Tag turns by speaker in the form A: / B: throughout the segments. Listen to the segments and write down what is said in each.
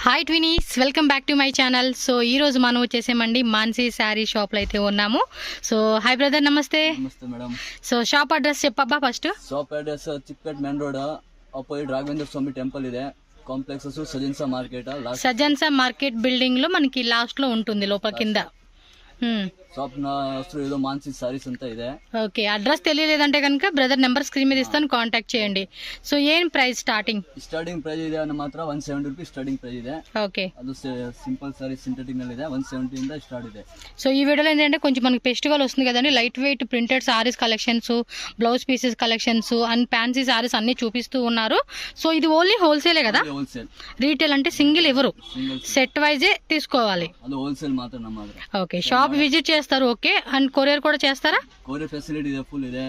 A: Hi twinnies, welcome back to my channel. So ఈ రోజు మనం వచ్చేసామండి మాన్సీ శారీ షాప్లో అయితే ఉన్నాము. సో హాయ్ బ్రదర్, నమస్తే.
B: నమస్తే మేడం.
A: సో షాప్ అడ్రస్ చెప్పబ్బా first.
B: Shop address Chickpet main road opposite Raghavendra Swami temple ಇದೆ. Complex Sajansa market
A: Sajansa market building లో మనకి లాస్ట్ లో ఉంటుంది, లోపల కింద.
B: ಶಾಪ್ ನ ಹೆಸರು ಇದು ಮಾನ್ಸಿ ಸಾರೀಸ್ ಅಂತ ಇದೆ.
A: ఓకే, అడ్రస్ తెలియలేదంటే కనుక బ్రదర్ నెంబర్ స్క్రీన్ మీద ఇస్తాను, కాంటాక్ట్ చేయండి. సో ఏం ప్రైస్ స్టార్టింగ్
B: ಪ್ರೈಸ್ ಇದೆ ನಮ್ಮ ಹತ್ರ 170 ರೂಪೀಸ್ ಸ್ಟಾರ್ಟಿಂಗ್ ಪ್ರೈಸ್ ಇದೆ.
A: ఓకే,
B: ಅದು ಸಿಂಪಲ್ ಸಾರಿ సింథటిక్ ನಲ್ಲಿ ಇದೆ. 170 ಇಂದ ಸ್ಟಾರ್ಟ್ ಇದೆ.
A: సో ఈ వీడియోలో ఏంటంటే కొంచెం మనకి ఫెస్టివల్ వస్తుంది కదండి, light weight printed saris collections, blouse pieces collections and fancy saris అన్ని చూపిస్తూ ఉన్నారు. సో ఇది ఓన్లీ హోల్సేలే కదా,
B: ಹೋಲ್ಸೇಲ್.
A: రీటైల్ అంటే సింగిల్ ఎవరు, సెట్ వైజే తీసుకోవాలి.
B: ಅದು ಹೋಲ್ಸೇಲ್ ಮಾತ್ರ ನಮ್ಮ ಹತ್ರ.
A: ఓకే, షాప్ విజిట్ చేస్తారు. ఓకే, అండ్ కొరియర్ కూడా చేస్తారా?
B: ಕೊರಿಯರ್ ಫೆಸಿಲಿಟಿ ಇದೆ, ಫುಲ್ ಇದೆ.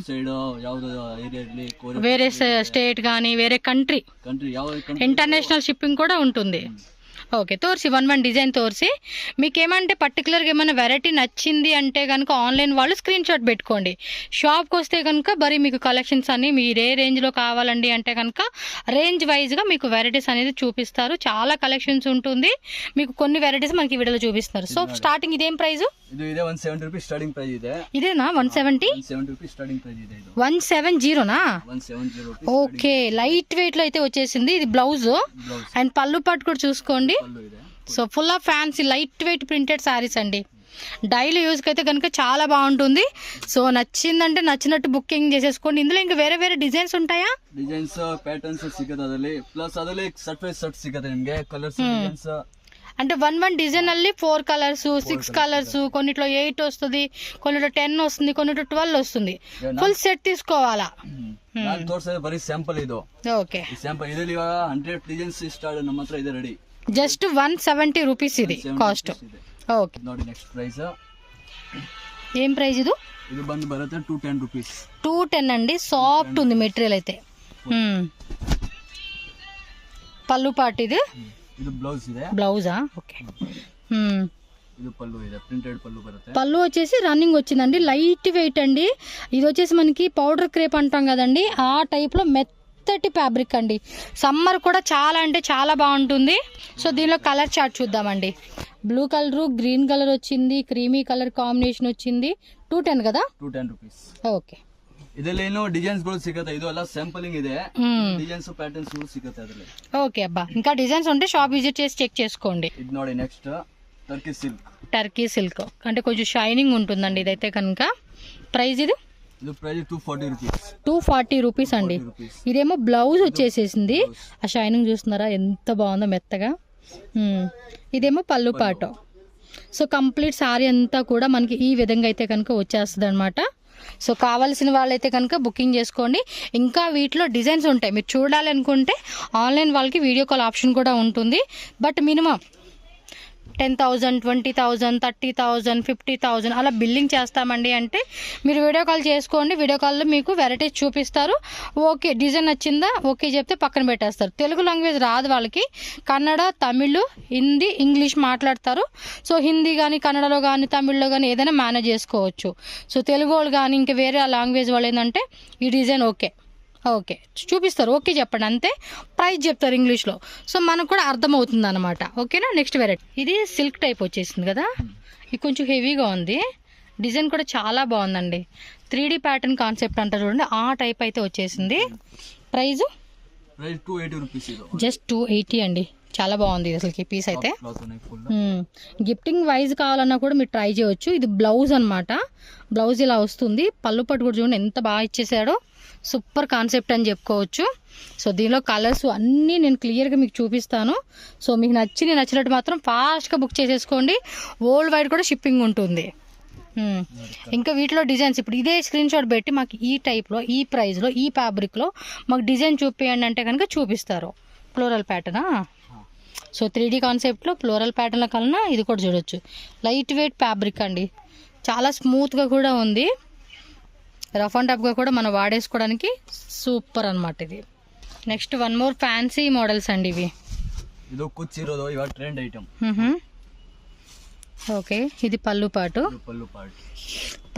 B: ಸೈಡ್ ಯಾವ್ದು ಏರಿಯಾ ಇರಲಿ ಕೊರಿಯರ್,
A: వేరే స్టేట్ కానీ వేరే కంట్రీ
B: ಯಾವ ಕಂಟ್ರಿ
A: ఇంటర్నేషనల్ షిప్పింగ్ కూడా ఉంటుంది. ఓకే, తోర్సి వన్ డిజైన్ తోర్సి మీకు ఏమంటే పర్టికులర్గా ఏమైనా వెరైటీ నచ్చింది అంటే కనుక ఆన్లైన్ వాళ్ళు స్క్రీన్ షాట్ పెట్టుకోండి. షాప్కి వస్తే కనుక మరి మీకు కలెక్షన్స్ అన్ని మీరు ఏ రేంజ్లో కావాలండి అంటే కనుక రేంజ్ వైజ్గా మీకు వెరైటీస్ అనేది చూపిస్తారు. చాలా కలెక్షన్స్ ఉంటుంది, మీకు కొన్ని వెరైటీస్ మనకి వీడియోలో చూపిస్తారు. సో స్టార్టింగ్ ఇదేం ప్రైస్?
B: ಇದು ಇದೆ 170 ರೂಪೀಸ್ ಸ್ಟಾರ್ಟಿಂಗ್ ಪ್ರೈಸ್ ಇದೆ.
A: ఇదేనా 170?
B: 170 ರೂಪೀಸ್ ಸ್ಟಾರ್ಟಿಂಗ್ ಪ್ರೈಸ್ ಇದೆ. ಇದು
A: 170నా?
B: 170 ರೂಪೀಸ್.
A: ఓకే, లైట్ వెయిట్ లో అయితే వచ్చేసింది. ఇది బ్లౌజ్ అండ్ పళ్ళు పట్టు కూడా చూసుకోండి.
B: పళ్ళు ಇದೆ.
A: So full of fancy light weight printed saris అండి. డైలీ యూజ్కి అయితే కనుక చాలా బాగుంటుంది. సో నచ్చిందంటే నచ్చినట్టు బుకింగ్ చేసేసుకోండి. ఇందులో ఇంకా వేరే వేరే డిజైన్స్ ఉంటాయా?
B: ಡಿಸೈನ್ಸ್ ಪ್ಯಾಟರ್ನ್ಸ್ ಸಿಗುತ್ತೆ ಅದರಲ್ಲಿ. ಪ್ಲಸ್ ಅದರಲ್ಲಿ ಸರ್ಟ್ ವೈಸ್ ಸರ್ಟ್ ಸಿಗುತ್ತೆ ನಿಮಗೆ. ಕಲರ್ಸ್ ಡಿಸೈನ್ಸ್
A: అంటే వన్ డిజైన్ అల్లి 4 కలర్స్ 6 కలర్స్, కొన్నిట్లో 8 వస్తుంది, కొన్నిట్లో 10 వస్తుంది, కొన్నిట్లో 12 వస్తుంది. ఫుల్ సెట్ తీసుకోవాలా?
B: ನಾನು ತೋರಿಸೋದು ಬರೀ ಸ್ಯಾಂಪಲ್ ಇದು.
A: ఓకే,
B: ಈ ಸ್ಯಾಂಪಲ್ ಇದರಲ್ಲಿ ಇವಾಗ 100 ಡಿಸೈನ್ಸ್ ಸ್ಟಾರ್ಟ್ ನಮ್ಮ ಹತ್ರ ಇದೆ ರೆಡಿ.
A: జస్ట్ 170 రూపీస్ ఇది కాస్ట్. ఓకే,
B: ನೋಡಿ ನೆಕ್ಸ್ಟ್ ಪ್ರೈಸ್.
A: ఏం ప్రైస్ ఇది?
B: ಇದು ಬಂದು ಬರುತ್ತೆ 210 ರೂಪೀಸ್.
A: 210 అండి. సాఫ్ట్ ఉంది మెటీరియల్ అయితే. పళ్ళు పాటు ఇది.
B: ಇದು ಬ್ಲೌಸ್ ಇದೆ.
A: బ్లౌజా? ఓకే.
B: ಇದು పళ్ళు ಇದೆ, ప్రింటెడ్ పళ్ళు ಬರುತ್ತೆ.
A: పళ్ళు వచ్చేసి రన్నింగ్ వచ్చిందండి, లైట్ వెయిట్ అండి. ఇది వచ్చేసి మనకి పౌడర్ క్రేప్ అంటాం కదండి, ఆ టైప్ లో మెత్తటి ఫ్యాబ్రిక్ అండి. సమ్మర్ కూడా చాలా అంటే చాలా బాగుంటుంది. సో దీనిలో కలర్ చార్ట్ చూద్దామండి. బ్లూ కలర్, గ్రీన్ కలర్ వచ్చింది, క్రీమీ కలర్ కాంబినేషన్ వచ్చింది. 210 కదా?
B: 210 ರೂಪೀಸ್.
A: ఓకే,
B: ಇದರಲ್ಲಿ ಏನು ಡಿಸೈನ್ಸ್ ಗಳು ಸಿಗುತ್ತೆ. ಇದು ಎಲ್ಲ ಸ್ಯಾಂಪಲಿಂಗ್ ಇದೆ. ಡಿಸೈನ್ಸ್ ಪ್ಯಾಟರ್ನ್ಸ್ ಸಿಗುತ್ತೆ ಅದರಲ್ಲಿ.
A: ఓకే అబ్బా, ఇంకా డిజైన్స్ ఉంటే షాప్ విజిట్ చేసి చెక్ చేసుకోండి.
B: ಇದು ನೋಡಿ next Turkey silk.
A: Turkey silk అంటే కొంచెం షైనింగ్ ఉంటుందండి ఇదైతే కనుక. ప్రైస్ ఇది?
B: ఇది ప్రైస్ 240 రూపీస్.
A: 240 రూపీస్ అండి. ఇదేమో బ్లౌజ్ వచ్చేసేసింది. ఆ షైనింగ్ చూస్తున్నారా ఎంత బాగుందో మెత్తగా. ఇదేమో పళ్ళు పాటు. సో కంప్లీట్ సారీ అంతా కూడా మనకి ఈ విధంగా అయితే కనుక వచ్చేస్తుంది అనమాట. సో కావాల్సిన వాళ్ళైతే కనుక బుకింగ్ చేసుకోండి. ఇంకా వీటిలో డిజైన్స్ ఉంటాయి, మీరు చూడాలనుకుంటే ఆన్లైన్ వాళ్ళకి వీడియో కాల్ ఆప్షన్ కూడా ఉంటుంది. బట్ మినిమం 10,000, 20,000, 30,000, 50,000 అలా బిల్లింగ్ చేస్తామండి అంటే మీరు వీడియో కాల్ చేసుకోండి. వీడియో కాల్లో మీకు వెరైటీస్ చూపిస్తారు. ఓకే, డిజైన్ నచ్చిందా ఓకే చెప్తే పక్కన పెట్టేస్తారు. తెలుగు లాంగ్వేజ్ రాదు వాళ్ళకి, కన్నడ, తమిళ్, హిందీ, ఇంగ్లీష్ మాట్లాడతారు. సో హిందీ కానీ కన్నడలో కానీ తమిళ్లో కానీ ఏదైనా మేనేజ్ చేసుకోవచ్చు. సో తెలుగు వాళ్ళు కానీ ఇంకా వేరే లాంగ్వేజ్ వాళ్ళు ఏంటంటే ఈ డిజైన్ ఓకే ఓకే చూపిస్తారు, ఓకే చెప్పండి అంతే, ప్రైస్ చెప్తారు ఇంగ్లీష్లో. సో మనకు కూడా అర్థమవుతుంది అనమాట. ఓకేనా? నెక్స్ట్ వెరైటీ ఇది సిల్క్ టైప్ వచ్చేసింది కదా, ఇది కొంచెం హెవీగా ఉంది. డిజైన్ కూడా చాలా బాగుందండి. 3D ప్యాటర్న్ కాన్సెప్ట్ అంటారు చూడండి, ఆ టైప్ అయితే వచ్చేసింది. Price
B: 280 rupees.
A: జస్ట్ 280 అండి. చాలా బాగుంది అసలుకి పీస్ అయితే. గిఫ్టింగ్ వైజ్ కావాలన్నా కూడా మీరు ట్రై చేయవచ్చు. ఇది బ్లౌజ్ అనమాట. బ్లౌజ్ ఇలా వస్తుంది. పళ్ళు పట్టు కూడా చూడండి ఎంత బాగా ఇచ్చేసాడో, సూపర్ కాన్సెప్ట్ అని చెప్పుకోవచ్చు. సో దీనిలో కలర్స్ అన్నీ నేను క్లియర్గా మీకు చూపిస్తాను. సో మీకు నచ్చినట్టు మాత్రం ఫాస్ట్గా బుక్ చేసేసుకోండి. వరల్డ్ వైడ్ కూడా షిప్పింగ్ ఉంటుంది. ఇంకా వీటిలో డిజైన్స్ ఇప్పుడు ఇదే స్క్రీన్ షాట్ పెట్టి మాకు ఈ టైప్లో, ఈ ప్రైస్లో, ఈ ఫ్యాబ్రిక్లో మాకు డిజైన్ చూపించండి అంటే కనుక చూపిస్తారు. ఫ్లోరల్ ప్యాటర్నా? సో 3D కాన్సెప్ట్లో ఫ్లోరల్ ప్యాటర్న్ల కన్నా ఇది కూడా చూడొచ్చు. లైట్ వెయిట్ ఫ్యాబ్రిక్ అండి, చాలా స్మూత్గా కూడా ఉంది. రఫ్ అండ్ టఫ్గా కూడా మనం వాడేసుకోవడానికి సూపర్ అనమాట ఇది. Next one more fancy models అండి ఇవి.
B: ಇದು ಕುಚ್ಚಿರೋದು ಇವಾಗ ಟ್ರೆಂಡ್ ಐಟಮ್.
A: ఓకే, ఇది పళ్ళు పాటు.
B: పళ్ళు పాటు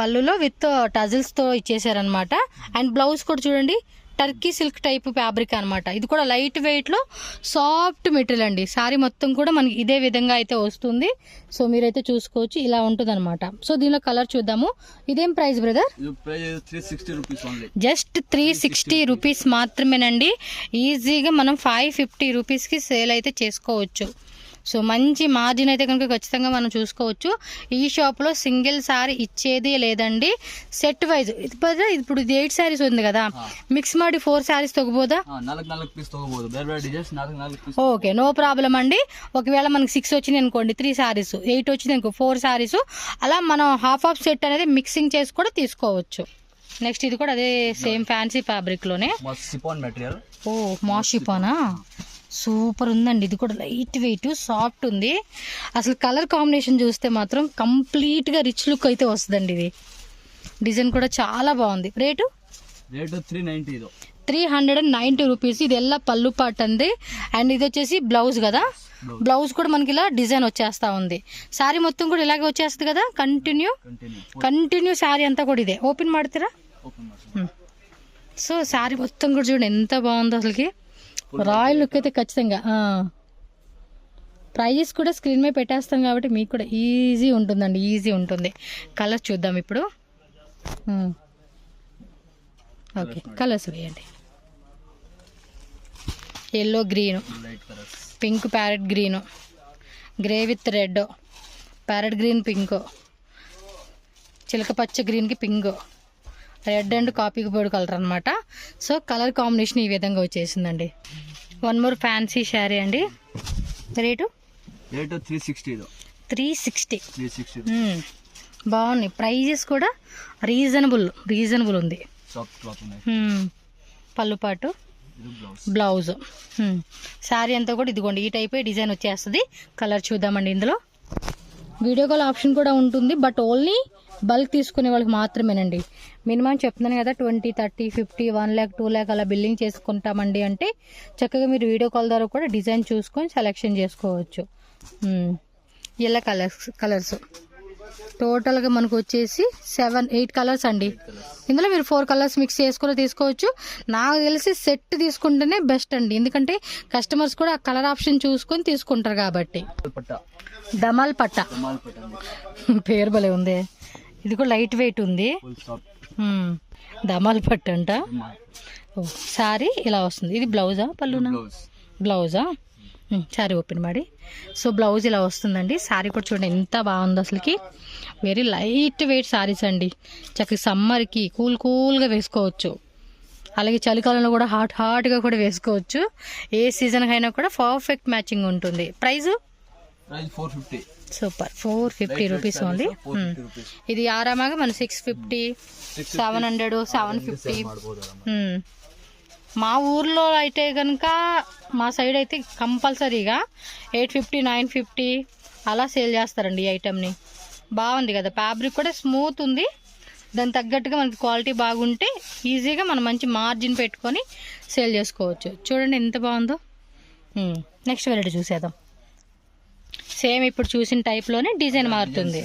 A: పళ్ళులో విత్ టజిల్స్తో ఇచ్చేసారనమాట. అండ్ బ్లౌజ్ కూడా చూడండి టర్కీ సిల్క్ టైప్ ఫ్యాబ్రిక్ అనమాట. ఇది కూడా లైట్ వెయిట్లో సాఫ్ట్ మెటీరియల్ అండి. శారీ మొత్తం కూడా మనకి ఇదే విధంగా అయితే వస్తుంది. సో మీరైతే చూసుకోవచ్చు, ఇలా ఉంటుంది అనమాట. సో దీనిలో కలర్ చూద్దాము. ఇదేం ప్రైస్ బ్రదర్? జస్ట్ 360 రూపీస్ మాత్రమేనండి. ఈజీగా మనం 550 రూపీస్కి సేల్ అయితే చేసుకోవచ్చు. సో మంచి మార్జిన్ అయితే కనుక ఖచ్చితంగా మనం చూసుకోవచ్చు. ఈ షాప్లో సింగిల్ సారీ ఇచ్చేది లేదండి, సెట్ వైజ్. ఇప్పుడు ఇది 8 శారీస్ ఉంది కదా, మిక్స్ ಮಾಡಿ 4 శారీస్ తగ్గబోదా? ఓకే, నో ప్రాబ్లం అండి. ఒకవేళ మనకి 6 వచ్చింది అనుకోండి 3 శారీస్, 8 వచ్చింది అనుకో 4 శారీస్, అలా మనం హాఫ్ ఆఫ్ సెట్ అనేది మిక్సింగ్ చేసి కూడా తీసుకోవచ్చు. నెక్స్ట్ ఇది కూడా అదే సేమ్ ఫ్యాన్సీ ఫ్యాబ్రిక్ లోనే. ఓ మాషిపానా, సూపర్ ఉందండి. ఇది కూడా లైట్ వెయిట్ సాఫ్ట్ ఉంది. అసలు కలర్ కాంబినేషన్ చూస్తే మాత్రం కంప్లీట్గా రిచ్ లుక్ అయితే వస్తుందండి. ఇది డిజైన్ కూడా చాలా బాగుంది. Rate 390 rupees. ఇది ఎలా పళ్ళు పాట్ అండి. అండ్ ఇది వచ్చేసి బ్లౌజ్ కదా, బ్లౌజ్ కూడా మనకి ఇలా డిజైన్ వచ్చేస్తా ఉంది. శారీ మొత్తం కూడా ఇలాగే వచ్చేస్తుంది కదా, కంటిన్యూ శారీ అంతా కూడా ఇదే. ఓపెన్ ಮಾಡ್ತೀರಾ? సో శారీ మొత్తం కూడా చూడండి ఎంత బాగుందో అసలుకి. రాయల్ లుక్ అయితే ఖచ్చితంగా. ప్రైజెస్ కూడా స్క్రీన్ మీద పెట్టేస్తాం కాబట్టి మీకు కూడా ఈజీ ఉంటుందండి, ఈజీ ఉంటుంది. కలర్స్ చూద్దాం ఇప్పుడు. ఓకే, కలర్స్ వేయండి. Yellow green, pink parrot green, grey with red, parrot green pink, చిలక పచ్చ గ్రీన్కి pink, red and copy board colour అనమాట. సో కలర్ కాంబినేషన్ ఈ విధంగా వచ్చేసిందండి. వన్ మోర్ ఫ్యాన్సీ శారీ అండి. రేటు 360. బాగున్నాయి. ప్రైజెస్ కూడా రీజనబుల్ ఉంది. పళ్ళు పాటు, బ్లౌజ్, శారీ అంతా కూడా ఇదిగోండి ఈ టైప్ డిజైన్ వచ్చేస్తుంది. కలర్ చూద్దామండి. ఇందులో వీడియో కాల్ ఆప్షన్ కూడా ఉంటుంది, బట్ ఓన్లీ బల్క్ తీసుకునే వాళ్ళకి మాత్రమేనండి. మినిమం చెప్తున్నాను కదా 20, 30, 50, 1 lakh 2 lakh అలా బిల్లింగ్ చేసుకుంటామండి అంటే చక్కగా మీరు వీడియో కాల్ ద్వారా కూడా డిజైన్ చూసుకొని సెలెక్షన్ చేసుకోవచ్చు. ఇలా కలర్స్ టోటల్గా మనకు వచ్చేసి 7-8 కలర్స్ అండి. ఇందులో మీరు 4 కలర్స్ మిక్స్ చేసుకుని తీసుకోవచ్చు. నాకు తెలిసి సెట్ తీసుకుంటేనే బెస్ట్ అండి, ఎందుకంటే కస్టమర్స్ కూడా ఆ కలర్ ఆప్షన్ చూసుకొని తీసుకుంటారు కాబట్టి. దమాల్ పట్ట పేరు భలే ఉంది. ఇది కూడా లైట్ వెయిట్ ఉంది. దమాల్ పట్టు అంట. సారీ ఇలా వస్తుంది. ఇది బ్లౌజా పళ్ళునా? బ్లౌజా. సారీ ఓపెన్ ಮಾಡಿ. సో బ్లౌజ్ ఇలా వస్తుందండి. సారీ కూడా చూడండి ఎంత బాగుంది అసలుకి. వెరీ లైట్ వెయిట్ సారీస్ అండి. చక్కగా సమ్మర్కి కూల్గా వేసుకోవచ్చు. అలాగే చలికాలంలో కూడా హాట్గా కూడా వేసుకోవచ్చు. ఏ సీజన్కి అయినా కూడా పర్ఫెక్ట్ మ్యాచింగ్ ఉంటుంది. ప్రైస్
B: 450.
A: Super, 450 rupees only. ఇది ఆరామాగా మన 650, 700, 750. మా ఊర్లో అయితే కనుక మా సైడ్ అయితే కంపల్సరీగా 850, 950 అలా సేల్ చేస్తారండి ఈ ఐటెంని. బాగుంది కదా, ఫ్యాబ్రిక్ కూడా స్మూత్ ఉంది. దానికి తగ్గట్టుగా మనకి క్వాలిటీ బాగుంటే ఈజీగా మనం మంచి మార్జిన్ పెట్టుకొని సేల్ చేసుకోవచ్చు. చూడండి ఎంత బాగుందో. నెక్స్ట్ వెరైటీ చూసేద్దాం. సేమ్ ఇప్పుడు చూసిన టైప్లోనే డిజైన్ మారుతుంది.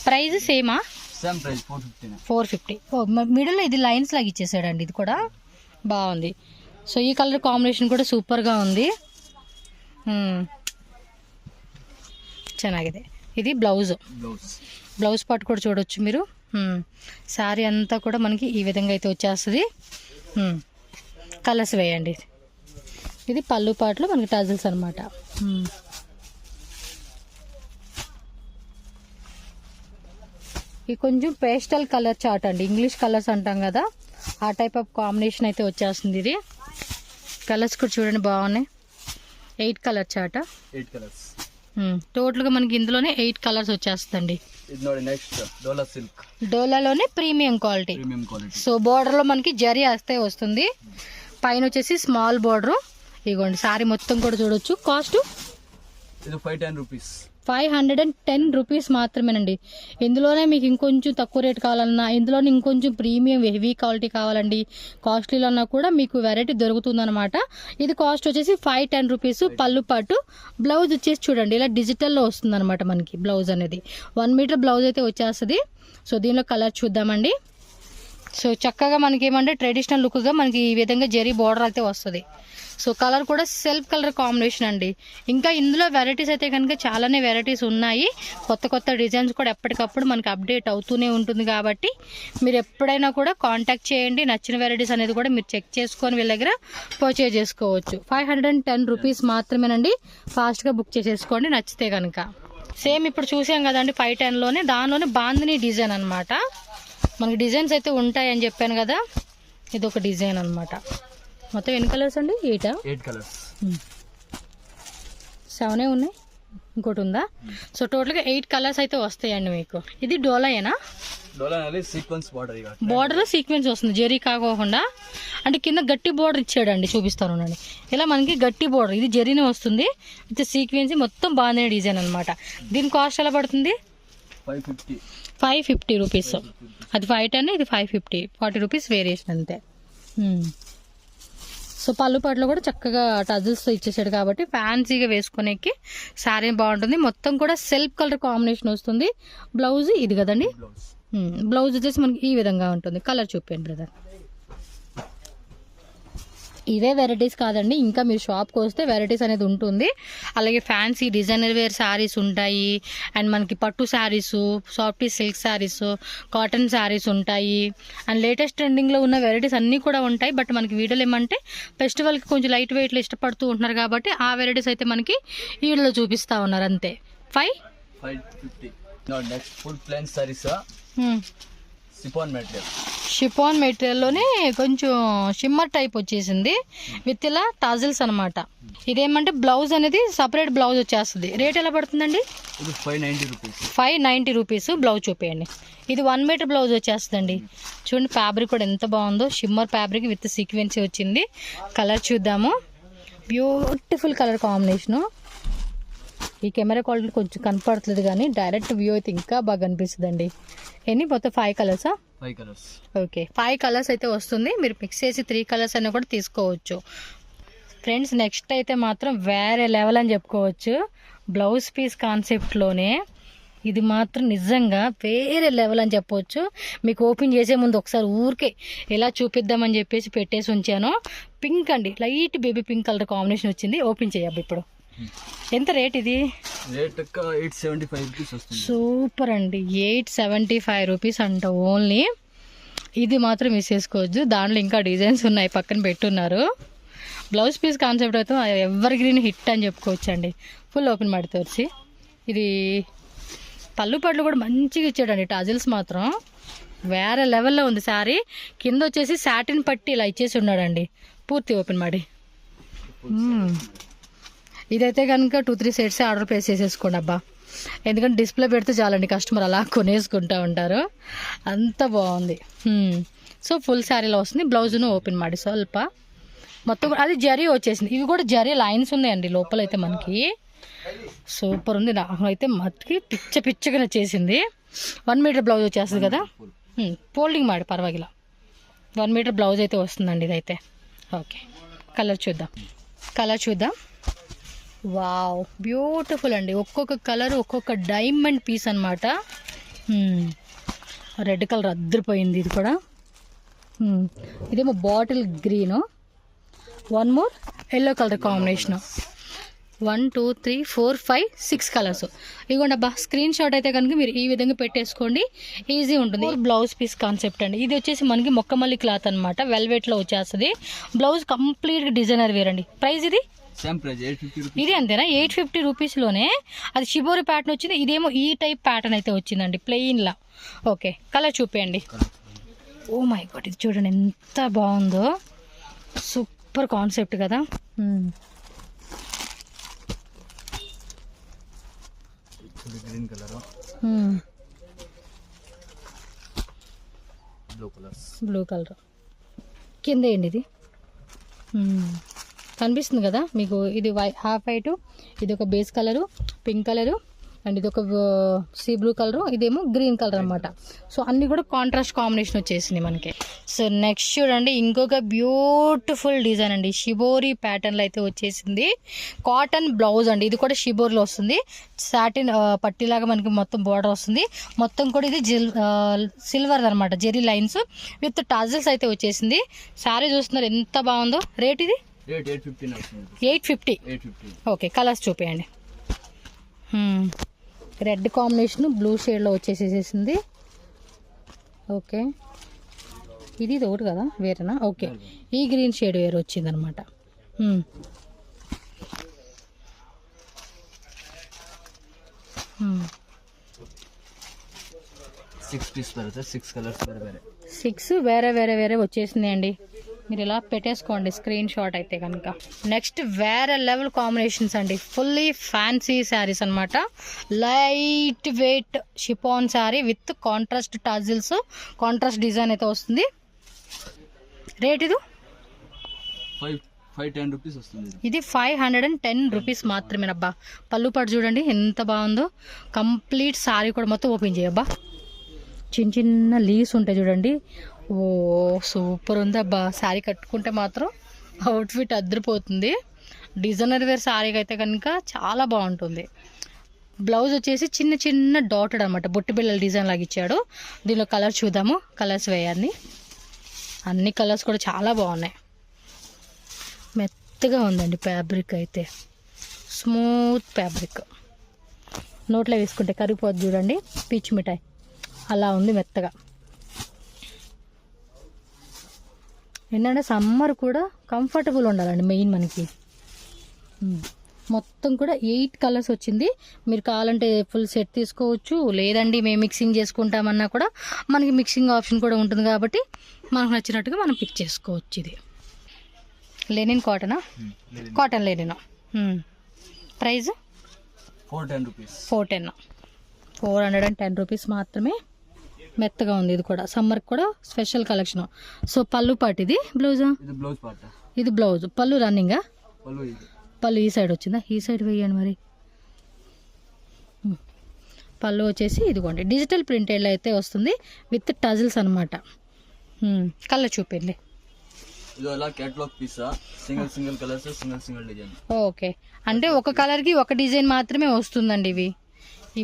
A: ప్రైస్ సేమా? 450. మిడిల్లో ఇది లైన్స్ లాగా ఇచ్చేసాడండి. ఇది కూడా బాగుంది. సో ఈ కలర్ కాంబినేషన్ కూడా సూపర్గా ఉంది. ಚೆನ್ನಾಗಿದೆ. ఇది బ్లౌజ్ పార్ట్ కూడా చూడొచ్చు మీరు. శారీ అంతా కూడా మనకి ఈ విధంగా అయితే వచ్చేస్తుంది. కలర్స్ వేయండి. ఇది పళ్ళు పాటలో మనకి టజల్స్ అనమాట. ఇది కొంచెం పేస్టల్ కలర్ చార్ట్ అండి, ఇంగ్లీష్ కలర్స్ అంటాం కదా ఆ టైప్ ఆఫ్ కాంబినేషన్ అయితే వచ్చేస్తుంది. ఇది కలర్స్ కూడా చూడండి బాగున్నాయి. 8 కలర్ చార్ట్. టోటల్గా మనకి ఇందులోనే 8 కలర్స్ వచ్చేస్తుందండి. డోలాలోనే ప్రీమియం క్వాలిటీ. సో బోర్డర్లో మనకి జరీ వస్తే వస్తుంది. పైన వచ్చేసి స్మాల్ బోర్డర్. ఇగోండి సారీ మొత్తం కూడా చూడొచ్చు. కాస్ట్ 510 రూపీస్ మాత్రమేనండి. ఇందులోనే మీకు ఇంకొంచెం తక్కువ రేట్ కావాలన్నా, ఇందులోనే ఇంకొంచెం ప్రీమియం హెవీ క్వాలిటీ కావాలండి, కాస్ట్లీలో అన్నా కూడా మీకు వెరైటీ దొరుకుతుందన్నమాట. ఇది కాస్ట్ వచ్చేసి 510 రూపీస్. పళ్ళు పాటు. బ్లౌజ్ వచ్చేసి చూడండి ఇలా డిజిటల్లో వస్తుందన్నమాట మనకి బ్లౌజ్ అనేది. 1 మీటర్ బ్లౌజ్ అయితే వచ్చేస్తుంది. సో దీనిలో కలర్ చూద్దామండి. సో చక్కగా మనకి ఏమంటే ట్రెడిషనల్ లుక్గా మనకి ఈ విధంగా జరీ బార్డర్ అయితే వస్తుంది. సో కలర్ కూడా సెల్ఫ్ కలర్ కాంబినేషన్ అండి. ఇంకా ఇందులో వెరైటీస్ అయితే కనుక చాలానే వెరైటీస్ ఉన్నాయి. కొత్త కొత్త డిజైన్స్ కూడా ఎప్పటికప్పుడు మనకి అప్డేట్ అవుతూనే ఉంటుంది కాబట్టి మీరు ఎప్పుడైనా కూడా కాంటాక్ట్ చేయండి. నచ్చిన వెరైటీస్ అనేది కూడా మీరు చెక్ చేసుకొని వీళ్ళ దగ్గర పర్చేజ్ చేసుకోవచ్చు. 510 రూపీస్ మాత్రమేనండి. ఫాస్ట్గా బుక్ చేసేసుకోండి నచ్చితే కనుక. సేమ్ ఇప్పుడు చూసాం కదండి 510లోనే, దానిలోనే బాందిని డిజైన్ అనమాట. మనకి డిజైన్స్ అయితే ఉంటాయని చెప్పాను కదా, ఇది ఒక డిజైన్ అనమాట. మొత్తం ఎన్ని కలర్స్ అండి?
B: 8 కలర్స్.
A: 7 ఉన్నాయి, ఇంకోటి ఉందా? సో టోటల్గా 8 కలర్స్ అయితే వస్తాయండి మీకు. ఇది డోలాయేనా?
B: సీక్వెన్స్ బార్డర్,
A: బార్డర్ సీక్వెన్స్ వస్తుంది జరీ కాకోకుండా. అంటే కింద గట్టి బార్డర్ ఇచ్చాడండి, చూపిస్తాను అండి. ఇలా మనకి గట్టి బార్డర్, ఇది జరీనే వస్తుంది విత్ సీక్వెన్స్, మొత్తం బాగుంది డిజైన్ అనమాట. దీని కాస్ట్ ఎలా పడుతుంది? 550 రూపీస్. అది 510, ఇది 550, 40 రూపీస్ వేరియేషన్ అంతే. సో పళ్ళు పాటలో కూడా చక్కగా టజిల్స్తో ఇచ్చేసాడు కాబట్టి ఫ్యాన్సీగా వేసుకునేకి శారీ బాగుంటుంది. మొత్తం కూడా సెల్ఫ్ కలర్ కాంబినేషన్ వస్తుంది. బ్లౌజ్ ఇది కదండి, బ్లౌజ్ వచ్చేసి మనకి ఈ విధంగా ఉంటుంది. కలర్ చూపించండి బ్రదర్. ఇవే వెరైటీస్ కాదండి, ఇంకా మీరు షాప్కి వస్తే వెరైటీస్ అనేది ఉంటుంది. అలాగే ఫ్యాన్సీ డిజైనర్ వేర్ శారీస్ ఉంటాయి, అండ్ మనకి పట్టు saris, soft silk saris, cotton saris ఉంటాయి, అండ్ లేటెస్ట్ ట్రెండింగ్లో ఉన్న వెరైటీస్ అన్నీ కూడా ఉంటాయి. బట్ మనకి వీడియోలు ఏమంటే ఫెస్టివల్కి కొంచెం లైట్ వెయిట్లో ఇష్టపడుతూ ఉంటున్నారు కాబట్టి ఆ వెరైటీస్ అయితే మనకి ఈ వీడియోలో చూపిస్తూ ఉన్నారు అంతే.
B: 550. Next full plain saris,
A: chiffon మెటీరియల్లోనే కొంచెం షిమ్మర్ టైప్ వచ్చేసింది విత్ ఇలా టాజిల్స్ అనమాట. ఇదేమంటే బ్లౌజ్ అనేది సపరేట్ బ్లౌజ్ వచ్చేస్తుంది. రేట్ ఎలా పడుతుందండి? 590 రూపీస్. బ్లౌజ్ చూపేయండి. ఇది 1 మీటర్ బ్లౌజ్ వచ్చేస్తుందండి. చూడండి ఫ్యాబ్రిక్ కూడా ఎంత బాగుందో, షిమ్మర్ ఫ్యాబ్రిక్ విత్ సీక్వెన్సీ వచ్చింది. కలర్ చూద్దాము. Beautiful colour combination. ఈ కెమెరా క్వాలిటీ కొంచెం కనపడుతుంది కానీ డైరెక్ట్ వ్యూ అయితే ఇంకా బాగా కనిపిస్తుందండి. ఎన్ని మొత్తం 5 కలర్సా?
B: 5 కలర్స్.
A: ఓకే, 5 కలర్స్ అయితే వస్తుంది. మీరు మిక్స్ చేసి 3 కలర్స్ అయినా కూడా తీసుకోవచ్చు. ఫ్రెండ్స్ నెక్స్ట్ అయితే మాత్రం వేరే లెవెల్ అని చెప్పుకోవచ్చు. బ్లౌజ్ పీస్ కాన్సెప్ట్లోనే ఇది మాత్రం నిజంగా వేరే లెవెల్ అని చెప్పవచ్చు. మీకు ఓపెన్ చేసే ముందు ఒకసారి ఊరికే ఎలా చూపిద్దామని చెప్పేసి పెట్టేసి ఉంచాను. పింక్ అండి, light baby pink colour combination వచ్చింది. ఓపెన్ చేయబ్బా ఇప్పుడు. ఎంత రేట్ ఇది?
B: రేట్ 875 రూపీస్ వస్తుంది.
A: సూపర్ అండి, 875 రూపీస్ అంట ఓన్లీ. ఇది మాత్రం మిస్ చేసుకోవచ్చు. దాంట్లో ఇంకా డిజైన్స్ ఉన్నాయి, పక్కన పెట్టున్నారు. బ్లౌజ్ పీస్ కాన్సెప్ట్ అయితే ఎవర్ గ్రీన్ హిట్ అని చెప్పుకోవచ్చు అండి. ఫుల్ ఓపెన్ ಮಾಡಿ తోర్చి. ఇది పళ్ళు పట్లు కూడా మంచిగా ఇచ్చాడండి. టాజిల్స్ మాత్రం వేరే లెవెల్లో ఉంది శారీ. కింద వచ్చేసి సాటిన్ పట్టి ఇలా ఇచ్చేసి ఉన్నాడండి. పూర్తి ఓపెన్ ಮಾಡಿ. ఇదైతే కనుక 2-3 సెట్స్ ఆర్డర్ ప్లేస్ చేసేసుకోండి అబ్బా. ఎందుకంటే డిస్ప్లే పెడితే చాలండి, కస్టమర్ అలా కొనేసుకుంటూ ఉంటారు. అంత బాగుంది. సో ఫుల్ శారీలో వస్తుంది. బ్లౌజ్ను ఓపెన్ ಮಾಡಿ ಸ್ವಲ್ಪ. మొత్తం అది జరీ వచ్చేసింది. ఇవి కూడా జరీ లైన్స్ ఉన్నాయండి లోపలైతే మనకి. సూపర్ ఉంది. నాకు అయితే మట్టుకి పిచ్చగా నచ్చేసింది. 1 మీటర్ బ్లౌజ్ వచ్చేస్తుంది కదా. ఫోల్డింగ్ ಮಾಡಿ పర్వాగిలా 1 మీటర్ బ్లౌజ్ అయితే వస్తుందండి ఇదైతే. ఓకే, కలర్ చూద్దాం. వావ్, బ్యూటిఫుల్ అండి. ఒక్కొక్క కలర్ ఒక్కొక్క డైమండ్ పీస్ అనమాట. రెడ్ కలర్ అద్దరిపోయింది. ఇది కూడా ఇదేమో bottle green. 1 more yellow colour combination. 1 2 3 4 5 6 colours. ఇదిగోండి అబ్బా, స్క్రీన్ షాట్ అయితే కనుక మీరు ఈ విధంగా పెట్టేసుకోండి, ఈజీ ఉంటుంది. బ్లౌజ్ పీస్ కాన్సెప్ట్ అండి. ఇది వచ్చేసి మనకి మొక్కమల్లి క్లాత్ అనమాట, వెల్వెట్లో వచ్చేస్తుంది. బ్లౌజ్ కంప్లీట్గా డిజైనర్ వేర్ అండి. ప్రైస్ ఇది
B: సేమ్ ప్రైస్ 850 రూపీస్.
A: ఇది అంతేనా? 850 రూపీస్లోనే. అది షిబోరి ప్యాటర్న్ వచ్చింది, ఇదేమో ఈ టైప్ ప్యాటర్న్ అయితే వచ్చిందండి ప్లెయిన్లా. ఓకే, కలర్ చూపేయండి. ఓ మై గాడ్, ఇది చూడండి ఎంత బాగుందో. సూపర్ కాన్సెప్ట్ కదా.
B: గ్రీన్ కలర్,
A: బ్లూ కలర్ కింద ఏంటి ఇది కనిపిస్తుంది కదా మీకు. ఇది హాఫ్ వైట్, ఇది ఒక base colour, pink colour, and ఇది ఒక సీ బ్లూ కలర్, ఇదేమో గ్రీన్ కలర్ అనమాట. సో అన్ని కూడా కాంట్రాస్ట్ కాంబినేషన్ వచ్చేసింది మనకి. సో నెక్స్ట్ చూడండి ఇంకొక బ్యూటిఫుల్ డిజైన్ అండి, షిబోరి ప్యాటర్న్లో అయితే వచ్చేసింది. కాటన్ బ్లౌజ్ అండి, ఇది కూడా షిబోరిలో వస్తుంది. సాటిన్ పట్టీలాగా మనకి మొత్తం బోర్డర్ వస్తుంది. మొత్తం కూడా ఇది సిల్వర్ అనమాట, జెరీ లైన్స్ విత్ టాజిల్స్ అయితే వచ్చేసింది. శారీ చూస్తున్నారు ఎంత బాగుందో. రేట్ ఇది 850. ఓకే, కలర్స్ చూపించండి. రెడ్ కాంబినేషన్ బ్లూ షేడ్లో వచ్చేసేసింది. ఓకే, ఇది ఒకటి కదా వేరేనా? ఓకే, ఈ గ్రీన్ షేడ్ వేరే వచ్చింది అనమాట. 6 వేరే వేరే వేరే వచ్చేసింది అండి. మీరు ఇలా పెట్టేసుకోండి స్క్రీన్ షాట్ అయితే కనుక. నెక్స్ట్ వేరే లెవెల్ కాంబినేషన్స్ అండి, ఫుల్లీ ఫ్యాన్సీ శారీస్ అనమాట. Light weight chiffon sari with contrast tassels, contrast design అయితే వస్తుంది. రేట్ ఇది
B: 510 రూపీస్ వస్తుంది.
A: ఇది 510 రూపీస్ మాత్రమేనబ్బా. పళ్ళు పాటు చూడండి ఎంత బాగుందో. కంప్లీట్ శారీ కూడా మొత్తం ఓపెన్ చేయబ్బా. చిన్న చిన్న లీవ్స్ ఉంటాయి చూడండి. ఓ సూపర్ ఉందబ్బా. శారీ కట్టుకుంటే మాత్రం అవుట్ఫిట్ అద్దరిపోతుంది. డిజైనర్ వేర్ శారీకి అయితే కనుక చాలా బాగుంటుంది. బ్లౌజ్ వచ్చేసి చిన్న చిన్న డాటెడ్ అనమాట, బొట్టి బిళ్ళల డిజైన్ లాగా ఇచ్చాడు. దీనిలో కలర్ చూద్దాము, కలర్స్ వేయాలి. అన్ని కలర్స్ కూడా చాలా బాగున్నాయి. మెత్తగా ఉందండి ఫ్యాబ్రిక్ అయితే, స్మూత్ ఫ్యాబ్రిక్. నోట్లో వేసుకుంటే కరిగిపోద్ది చూడండి, పీచు మిఠాయి అలా ఉంది మెత్తగా. ఏంటంటే సమ్మర్ కూడా కంఫర్టబుల్ ఉండాలండి మెయిన్ మనకి. మొత్తం కూడా 8 కలర్స్ వచ్చింది. మీరు కావాలంటే ఫుల్ సెట్ తీసుకోవచ్చు, లేదండి మేము మిక్సింగ్ చేసుకుంటామన్నా కూడా మనకి మిక్సింగ్ ఆప్షన్ కూడా ఉంటుంది కాబట్టి మనకు నచ్చినట్టుగా మనం పిక్ చేసుకోవచ్చు. ఇది లెనిన్ కాటనా? Cotton linen. ప్రైస్ 410 రూపీస్ మాత్రమే. మెత్తగా ఉంది. ఇది కూడా సమ్మర్ కూడా స్పెషల్ కలెక్షన్. సో పళ్ళు పాటు ఇది బ్లౌజ్, ఇది బ్లౌజ్. పళ్ళు రన్నింగా? పళ్ళు ఈ సైడ్ వచ్చిందా? ఈ సైడ్ వేయండి మరి. పళ్ళు వచ్చేసి ఇదిగోండి డిజిటల్ ప్రింటెడ్లో అయితే వస్తుంది విత్ టజిల్స్ అనమాట. కలర్ చూపిండి. ఓకే, అంటే ఒక కలర్కి ఒక డిజైన్ మాత్రమే వస్తుందండి. ఇవి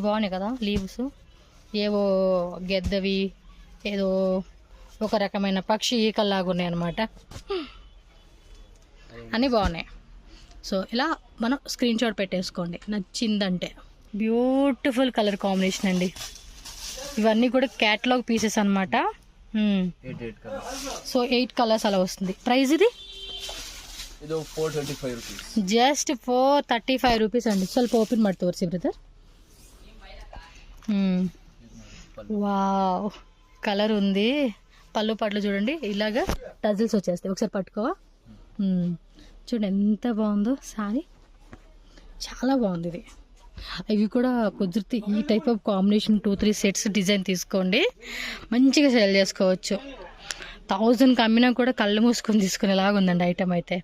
A: బాగున్నాయి కదా లీవ్స్, ఏవో గెద్దవి, ఏదో ఒక రకమైన పక్షి ఈకల్లాగా ఉన్నాయి అనమాట. అన్నీ బాగున్నాయి. సో ఇలా మనం స్క్రీన్ షాట్ పెట్టేసుకోండి నచ్చిందంటే. బ్యూటిఫుల్ కలర్ కాంబినేషన్ అండి. ఇవన్నీ కూడా క్యాటలాగ్ పీసెస్ అనమాట. సో 8 కలర్స్ అలా వస్తుంది. ప్రైస్ ఇది జస్ట్ 435 రూపీస్ అండి. ಸ್ವಲ್ಪ ఓపెన్ ಮಾಡಿ ತೋರಿಸಿ ಬ್ರದರ್. వావ్, కలర్ ఉంది. పళ్ళు పట్లు చూడండి ఇలాగా టజిల్స్ వచ్చేస్తాయి. ఒకసారి పట్టుకోవా. చూడండి ఎంత బాగుందో సారీ, చాలా బాగుంది ఇది. ఇవి కూడా కుదిరితే ఈ type of combination 2-3 sets design తీసుకోండి, మంచిగా సేల్ చేసుకోవచ్చు. 1000కి అమ్మినా కూడా కళ్ళు మూసుకొని తీసుకునేలాగా ఉందండి ఐటమ్ అయితే.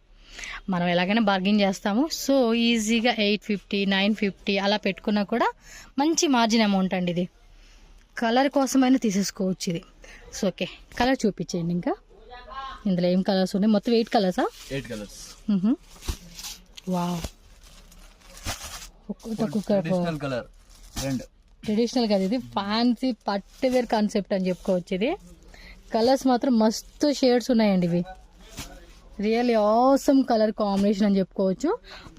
A: మనం ఎలాగైనా బార్గెన్ చేస్తాము. సో ఈజీగా 850, 950 అలా పెట్టుకున్నా కూడా మంచి మార్జిన్ అమౌంట్ అండి ఇది. కలర్ కోసమైనా తీసేసుకోవచ్చు ఇది. సో ఓకే, కలర్ చూపించేయండి. ఇంకా ఇందులో ఏం కలర్స్ ఉన్నాయి? మొత్తం 8 కలర్సా?
B: 8 కలర్స్.
A: వావ్, ట్రెడిషనల్ కదా ఇది, ఫ్యాన్సీ పట్టు వేర్ కాన్సెప్ట్ అని చెప్పుకోవచ్చు. ఇది కలర్స్ మాత్రం మస్తు షేడ్స్ ఉన్నాయండి. ఇవి రియల్లీ ఆసమ్ కలర్ కాంబినేషన్ అని చెప్పుకోవచ్చు.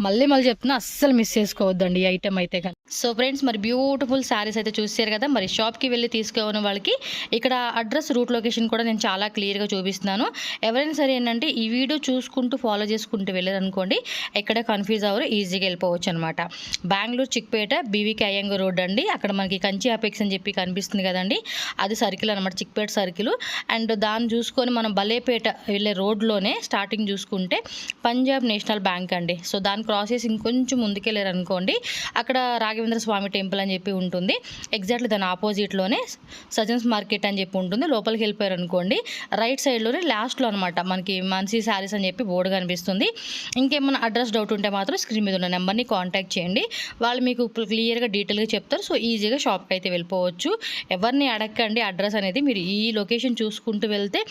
A: మళ్ళీ చెప్తున్నా, అస్సలు మిస్ చేసుకోవద్దండి ఈ ఐటమ్ అయితే కానీ. సో ఫ్రెండ్స్, మరి బ్యూటిఫుల్ శారీస్ అయితే చూసారు కదా. మరి షాప్కి వెళ్ళి తీసుకోని వాళ్ళకి ఇక్కడ అడ్రస్, రూట్ లొకేషన్ కూడా నేను చాలా క్లియర్గా చూపిస్తున్నాను. ఎవరైనా సరే ఏంటంటే ఈ వీడియో చూసుకుంటూ ఫాలో చేసుకుంటూ వెళ్ళారనుకోండి, ఎక్కడ కన్ఫ్యూజ్ అవ్వరు, ఈజీగా వెళ్ళిపోవచ్చు అనమాట. బెంగళూరు చిక్పేట బీవీకే అయ్యంగర్ రోడ్ అండి. అక్కడ మనకి కంచి అపెక్స్ అని చెప్పి కనిపిస్తుంది కదండి, అది సర్కిల్ అనమాట, చిక్పేట సర్కిల్. అండ్ దాన్ని చూసుకొని మనం బలేపేట వెళ్ళే రోడ్లోనే స్టార్టింగ్ చూసుకుంటే పంజాబ్ నేషనల్ బ్యాంక్ అండి. సో దాన్ని క్రాస్ చేసి ఇంకొంచెం ముందుకెళ్ళారనుకోండి, అక్కడ రాగి రాఘవేంద్ర స్వామి టెంపుల్ అని చెప్పి ఉంటుంది. ఎగ్జాక్ట్లీ దాని ఆపోజిట్లోనే సజన్స్ మార్కెట్ అని చెప్పి ఉంటుంది. లోపలికి వెళ్ళిపోయారు అనుకోండి, రైట్ సైడ్లోనే లాస్ట్లో అనమాట మనకి మన్సీ శారీస్ అని చెప్పి బోర్డు కనిపిస్తుంది. ఇంకేమైనా అడ్రస్ డౌట్ ఉంటే మాత్రం స్క్రీన్ మీద ఉన్న నెంబర్ని కాంటాక్ట్ చేయండి. వాళ్ళు మీకు క్లియర్గా డీటెయిల్గా చెప్తారు. సో ఈజీగా షాప్కి అయితే వెళ్ళిపోవచ్చు. ఎవరిని అడగండి అడ్రస్ అనేది, మీరు ఈ లొకేషన్ చూసుకుంటూ వెళ్తే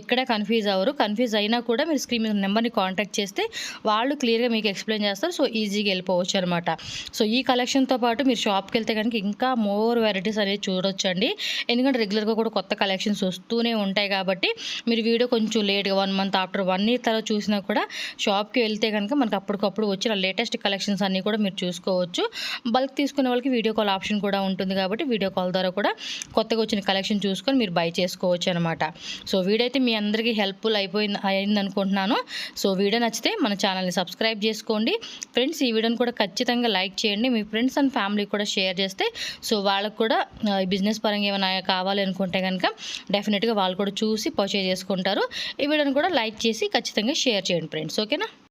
A: ఎక్కడ కన్ఫ్యూజ్ అవ్వరు. కన్ఫ్యూజ్ అయినా కూడా మీరు స్క్రీన్ మీద నెంబర్ని కాంటాక్ట్ చేస్తే వాళ్ళు క్లియర్గా మీకు ఎక్స్ప్లెయిన్ చేస్తారు. సో ఈజీగా వెళ్ళిపోవచ్చు అనమాట. సో ఈ కలెక్షన్తో పాటు మీరు షాప్కి వెళ్తే కనుక ఇంకా మోర్ వెరైటీస్ అనేది చూడొచ్చండి. ఎందుకంటే రెగ్యులర్గా కూడా కొత్త కలెక్షన్స్ వస్తూనే ఉంటాయి కాబట్టి మీరు వీడియో కొంచెం లేట్గా 1 మంత్ ఆఫ్టర్ 1 ఇయర్ తర్వాత చూసినా కూడా షాప్కి వెళ్తే కనుక మనకు అప్పటికప్పుడు వచ్చిన లేటెస్ట్ కలెక్షన్స్ అన్నీ కూడా మీరు చూసుకోవచ్చు. బల్క్ తీసుకునే వాళ్ళకి వీడియో కాల్ ఆప్షన్ కూడా ఉంటుంది కాబట్టి వీడియో కాల్ ద్వారా కూడా కొత్తగా వచ్చిన కలెక్షన్ చూసుకొని మీరు బై చేసుకోవచ్చు అనమాట. సో వీడియో అయితే మీ అందరికీ హెల్ప్ఫుల్ అయింది అనుకుంటున్నాను. సో వీడియో నచ్చితే మన ఛానల్ని సబ్స్క్రైబ్ చేసుకోండి ఫ్రెండ్స్. ఈ వీడియోని కూడా ఖచ్చితంగా లైక్ చేయండి. మీ ఫ్రెండ్స్ అండ్ ఫ్యామిలీ కూడా షేర్ చేస్తే సో వాళ్ళకు కూడా బిజినెస్ పరంగా ఏమైనా కావాలి అనుకుంటే కనుక డెఫినెట్గా వాళ్ళు కూడా చూసి పర్చేజ్ చేసుకుంటారు. ఈ వీడియోని కూడా లైక్ చేసి ఖచ్చితంగా షేర్ చేయండి ఫ్రెండ్స్. ఓకేనా?